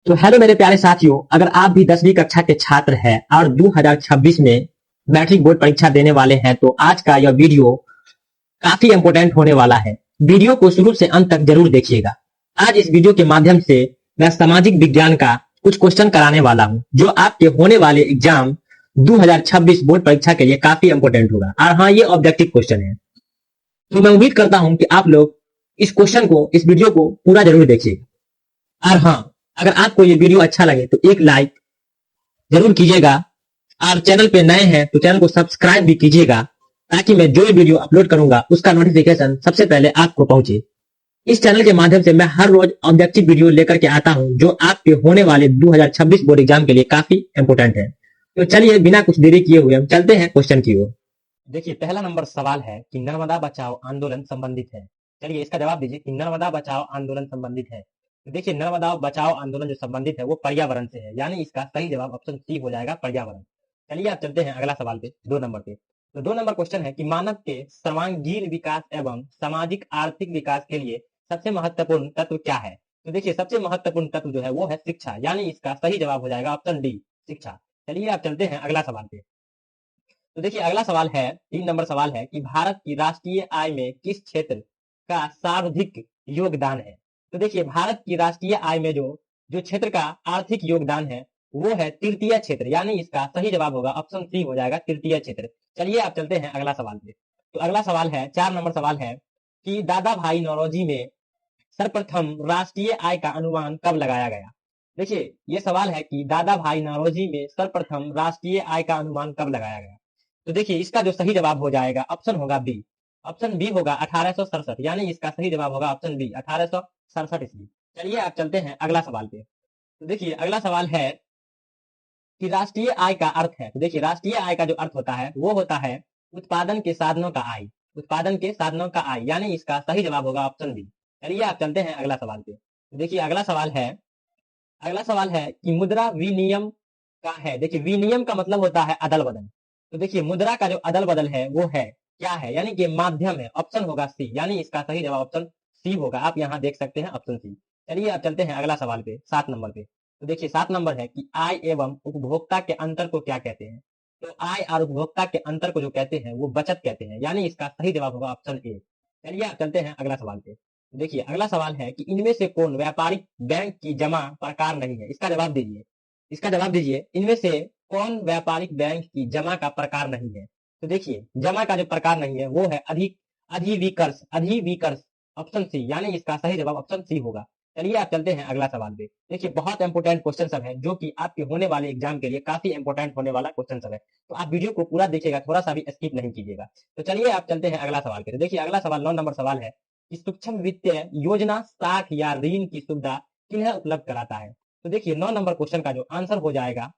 तो हेलो मेरे प्यारे साथियों, अगर आप भी 10वीं कक्षा के छात्र हैं और 2026 में मैट्रिक बोर्ड परीक्षा देने वाले हैं तो आज का यह वीडियो काफी इंपॉर्टेंट होने वाला है। वीडियो को शुरू से अंत तक जरूर देखिएगा। आज इस वीडियो के माध्यम से मैं सामाजिक विज्ञान का कुछ क्वेश्चन कराने वाला हूं जो आपके होने वाले एग्जाम 2026 बोर्ड परीक्षा के लिए काफी इंपॉर्टेंट होगा। और हाँ, ये ऑब्जेक्टिव क्वेश्चन है, तो मैं उम्मीद करता हूं कि आप लोग इस वीडियो को पूरा जरूर देखिएगा। और हाँ, अगर आपको ये वीडियो अच्छा लगे तो एक लाइक जरूर कीजिएगा और चैनल पे नए हैं तो चैनल को सब्सक्राइब भी कीजिएगा ताकि मैं जो भी वीडियो अपलोड करूंगा उसका नोटिफिकेशन सबसे पहले आपको पहुंचे। इस चैनल के माध्यम से मैं हर रोज ऑब्जेक्टिव वीडियो लेकर के आता हूं जो आपके होने वाले 2026 बोर्ड एग्जाम के लिए काफी इंपोर्टेंट है। तो चलिए बिना कुछ देरी किए हुए हम चलते हैं क्वेश्चन की ओर। देखिए, पहला नंबर सवाल है कि नर्मदा बचाओ आंदोलन संबंधित है। चलिए इसका जवाब दीजिए कि नर्मदा बचाओ आंदोलन संबंधित है। तो देखिए, नर्मदा बचाओ आंदोलन जो संबंधित है वो पर्यावरण से है, यानी इसका सही जवाब ऑप्शन सी हो जाएगा, पर्यावरण। चलिए आप चलते हैं अगला सवाल पे, 2 नंबर पे। तो 2 नंबर क्वेश्चन है कि मानव के सर्वांगीण विकास एवं सामाजिक आर्थिक विकास के लिए सबसे महत्वपूर्ण तत्व क्या है। तो देखिए, सबसे महत्वपूर्ण तत्व जो है वो है शिक्षा, यानी इसका सही जवाब हो जाएगा ऑप्शन डी, शिक्षा। चलिए आप चलते हैं अगला सवाल पे। तो देखिए अगला सवाल है, 3 नंबर सवाल है कि भारत की राष्ट्रीय आय में किस क्षेत्र का सर्वाधिक योगदान है। तो देखिए, भारत की राष्ट्रीय आय में जो जो क्षेत्र का आर्थिक योगदान है वो है तृतीय क्षेत्र, यानी इसका सही जवाब होगा ऑप्शन सी हो जाएगा, तृतीय क्षेत्र। चलिए आप चलते हैं अगला सवाल पे। तो अगला सवाल है, 4 नंबर सवाल है कि दादा भाई नौरोजी में सर्वप्रथम राष्ट्रीय आय का अनुमान कब लगाया गया। देखिए, ये सवाल है कि दादा भाई नौरोजी में सर्वप्रथम राष्ट्रीय आय का अनुमान कब लगाया गया। तो देखिए, इसका जो सही जवाब हो जाएगा ऑप्शन होगा बी, ऑप्शन बी होगा 1867, यानी इसका सही जवाब होगा ऑप्शन बी, 1867 ईस्वी। चलिए आप चलते हैं अगला सवाल पे। तो देखिए अगला सवाल है कि राष्ट्रीय आय का अर्थ है। तो देखिए, राष्ट्रीय आय का जो अर्थ होता है वो होता है उत्पादन के साधनों का आय, उत्पादन के साधनों का आय, यानी इसका सही जवाब होगा ऑप्शन बी। चलिए आप चलते हैं अगला सवाल पे। तो देखिए अगला सवाल है कि मुद्रा विनियम का है। देखिए, विनियम का मतलब होता है अदल बदल। तो देखिए, मुद्रा का जो अदल बदल है वो है क्या है, यानी कि माध्यम है, ऑप्शन होगा सी, यानी इसका सही जवाब ऑप्शन सी होगा। आप यहाँ देख सकते हैं ऑप्शन सी। चलिए आप चलते हैं अगला सवाल पे, 7 नंबर पे। तो देखिए 7 नंबर है कि आय एवं उपभोक्ता के अंतर को क्या कहते हैं। तो आय और उपभोक्ता के अंतर को जो कहते हैं वो बचत कहते हैं, यानी इसका सही जवाब होगा ऑप्शन ए। चलिए आप चलते हैं अगला सवाल पे। देखिए अगला सवाल है कि इनमें से कौन व्यापारिक बैंक की जमा प्रकार नहीं है। इसका जवाब दीजिए, इसका जवाब दीजिए, इनमें से कौन व्यापारिक बैंक की जमा का प्रकार नहीं है। तो देखिए, जमा का जो प्रकार नहीं है वो है अधिविकर्ष, अधिविकर्ष, ऑप्शन सी, यानी इसका सही जवाब ऑप्शन सी होगा। चलिए आप चलते हैं अगला सवाल पे। देखिए, बहुत इंपॉर्टेंट क्वेश्चन सब है जो कि आपके होने वाले एग्जाम के लिए काफी इंपॉर्टेंट होने वाला क्वेश्चन सब है, तो आप वीडियो को पूरा देखिएगा, थोड़ा सा भी स्किप नहीं कीजिएगा। तो चलिए आप चलते हैं अगला सवाल पे। तो देखिए अगला सवाल, 9 नंबर सवाल है कि सूक्ष्म वित्तीय योजना साख या ऋण की सुविधा किन्हें उपलब्ध कराता है। तो देखिए 9 नंबर क्वेश्चन का जो आंसर हो जाएगा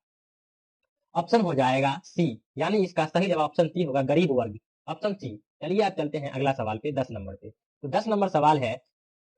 ऑप्शन हो जाएगा सी, यानी इसका सही जवाब ऑप्शन सी होगा, गरीब वर्ग, ऑप्शन सी। चलिए आप चलते हैं अगला सवाल पे, 10 नंबर पे। तो 10 नंबर सवाल है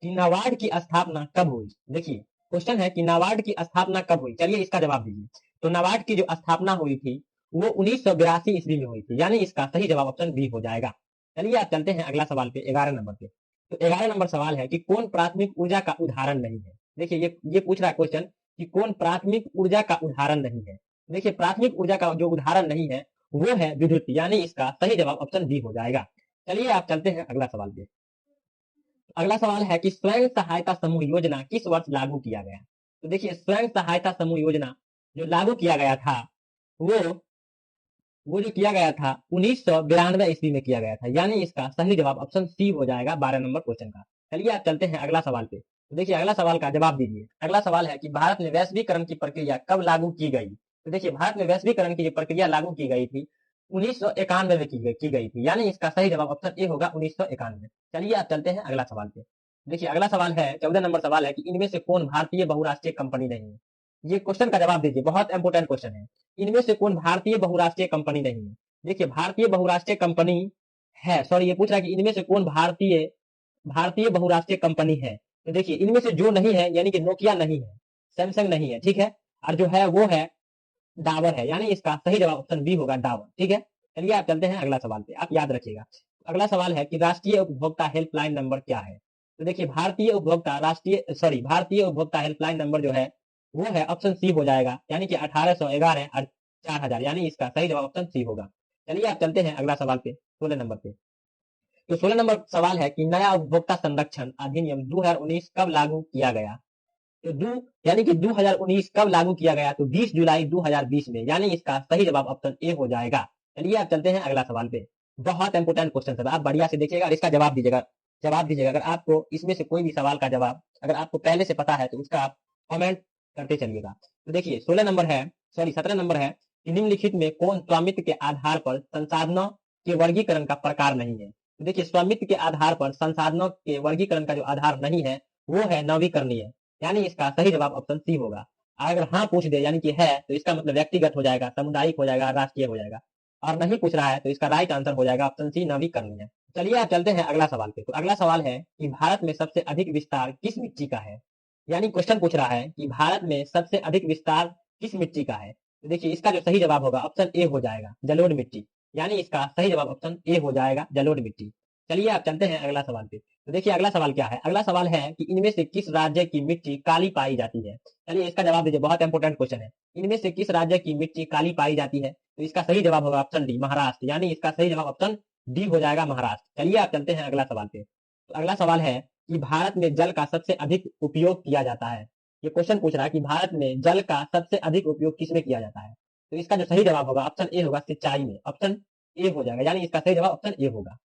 कि नाबार्ड की स्थापना कब हुई। देखिए क्वेश्चन है कि नाबार्ड की स्थापना कब हुई। चलिए इसका जवाब दीजिए। तो नाबार्ड की जो स्थापना हुई थी वो 1982 ईस्वी में हुई थी, यानी इसका सही जवाब ऑप्शन बी हो जाएगा। चलिए आप चलते हैं अगला सवाल पे, 11 नंबर पे। तो 11 नंबर सवाल है कि कौन प्राथमिक ऊर्जा का उदाहरण नहीं है। देखिए ये पूछ रहा है क्वेश्चन कि कौन प्राथमिक ऊर्जा का उदाहरण नहीं है। देखिए, प्राथमिक ऊर्जा का जो उदाहरण नहीं है वो है विद्युत, यानी इसका सही जवाब ऑप्शन बी हो जाएगा। चलिए आप चलते हैं अगला सवाल पे। अगला सवाल है कि स्वयं सहायता समूह योजना किस वर्ष लागू किया गया। तो देखिए, स्वयं सहायता समूह योजना जो लागू किया गया था वो वो जो किया गया था 1992 ईस्वी में किया गया था, यानी इसका सही जवाब ऑप्शन सी हो जाएगा, 12 नंबर क्वेश्चन का। चलिए आप चलते हैं अगला सवाल पे। तो देखिए अगला सवाल का जवाब दीजिए। अगला सवाल है कि भारत में वैश्वीकरण की प्रक्रिया कब लागू की गई। तो देखिए, भारत में वैश्वीकरण की जो प्रक्रिया लागू की गई थी 1991 में की गई थी, यानी इसका सही जवाब ऑप्शन ए होगा, 1991। चलिए आप चलते हैं अगला सवाल पे। देखिए अगला सवाल है, 14 नंबर सवाल है कि इनमें से कौन भारतीय बहुराष्ट्रीय कंपनी नहीं है। ये क्वेश्चन का जवाब दीजिए, बहुत इंपोर्टेंट क्वेश्चन है। इनमें से कौन भारतीय बहुराष्ट्रीय कंपनी नहीं है। देखिए, भारतीय बहुराष्ट्रीय कंपनी है, सॉरी ये पूछ रहा है कि इनमें से कौन भारतीय भारतीय बहुराष्ट्रीय कंपनी है। तो देखिए, इनमें से जो नहीं है, यानी कि नोकिया नहीं है, सैमसंग नहीं है, ठीक है, और जो है वो है डाबर है, यानी इसका सही जवाब ऑप्शन बी होगा, डाबर, ठीक है। चलिए आप चलते हैं अगला सवाल पे, आप याद रखिएगा। अगला सवाल है कि राष्ट्रीय उपभोक्ता हेल्पलाइन नंबर क्या है। तो देखिए, भारतीय उपभोक्ता हेल्पलाइन नंबर जो है वो है ऑप्शन सी हो जाएगा, यानी कि 1811 और 4000, यानी इसका सही जवाब ऑप्शन सी होगा। चलिए आप चलते हैं अगला सवाल पे, 16 नंबर पे। तो 16 नंबर सवाल है कि नया उपभोक्ता संरक्षण अधिनियम 2019 कब लागू किया गया? तो यानी कि 2019 कब लागू किया गया? तो 20 जुलाई 2020 में, यानी इसका सही जवाब ऑप्शन ए हो जाएगा। चलिए आप चलते हैं अगला सवाल पे। बहुत इंपोर्टेंट क्वेश्चन है, आप बढ़िया से देखिएगा और इसका जवाब दीजिएगा। जवाब दीजिएगा, अगर आपको इसमें से कोई भी सवाल का जवाब अगर आपको पहले से पता है तो उसका आप कमेंट करते चलिएगा। तो देखिए 16 नंबर है, सॉरी 17 नंबर है कि निम्नलिखित में कौन स्वामित्व के आधार पर संसाधनों के वर्गीकरण का प्रकार नहीं है? तो देखिए स्वामित्व के आधार पर संसाधनों के वर्गीकरण का जो आधार नहीं है वो है नवीकरणीय, यानी इसका सही जवाब ऑप्शन सी होगा। अगर हाँ पूछ दे यानी कि है तो इसका मतलब व्यक्तिगत हो जाएगा, सामुदायिक हो जाएगा, राष्ट्रीय हो जाएगा। और नहीं पूछ रहा है तो इसका राइट आंसर हो जाएगा ऑप्शन सी नवीकरणीय। चलिए आप चलते हैं अगला सवाल पे। तो अगला सवाल है कि भारत में सबसे अधिक विस्तार किस मिट्टी का है? यानी क्वेश्चन पूछ रहा है कि भारत में सबसे अधिक विस्तार किस मिट्टी का है? तो देखिए इसका जो सही जवाब होगा ऑप्शन ए हो जाएगा, जलोढ़ मिट्टी, यानी इसका सही जवाब ऑप्शन ए हो जाएगा, जलोढ़ मिट्टी। चलिए आप चलते हैं अगला सवाल पे। तो देखिए अगला सवाल क्या है? अगला सवाल है कि इनमें से किस राज्य की मिट्टी काली पाई जाती है? चलिए इसका जवाब दीजिए, बहुत इंपोर्टेंट क्वेश्चन है। इनमें से किस राज्य की मिट्टी काली पाई जाती है? तो इसका सही जवाब होगा ऑप्शन डी, महाराष्ट्र, यानी इसका सही जवाब ऑप्शन डी हो जाएगा, महाराष्ट्र। चलिए आप चलते हैं अगला सवाल पे। तो अगला सवाल है कि भारत में जल का सबसे अधिक उपयोग किया जाता है। ये क्वेश्चन पूछ रहा है कि भारत में जल का सबसे अधिक उपयोग किसमें किया जाता है? तो इसका जो सही जवाब होगा ऑप्शन ए होगा, सिंचाई में, ऑप्शन ए हो जाएगा, यानी इसका सही जवाब ऑप्शन ए होगा।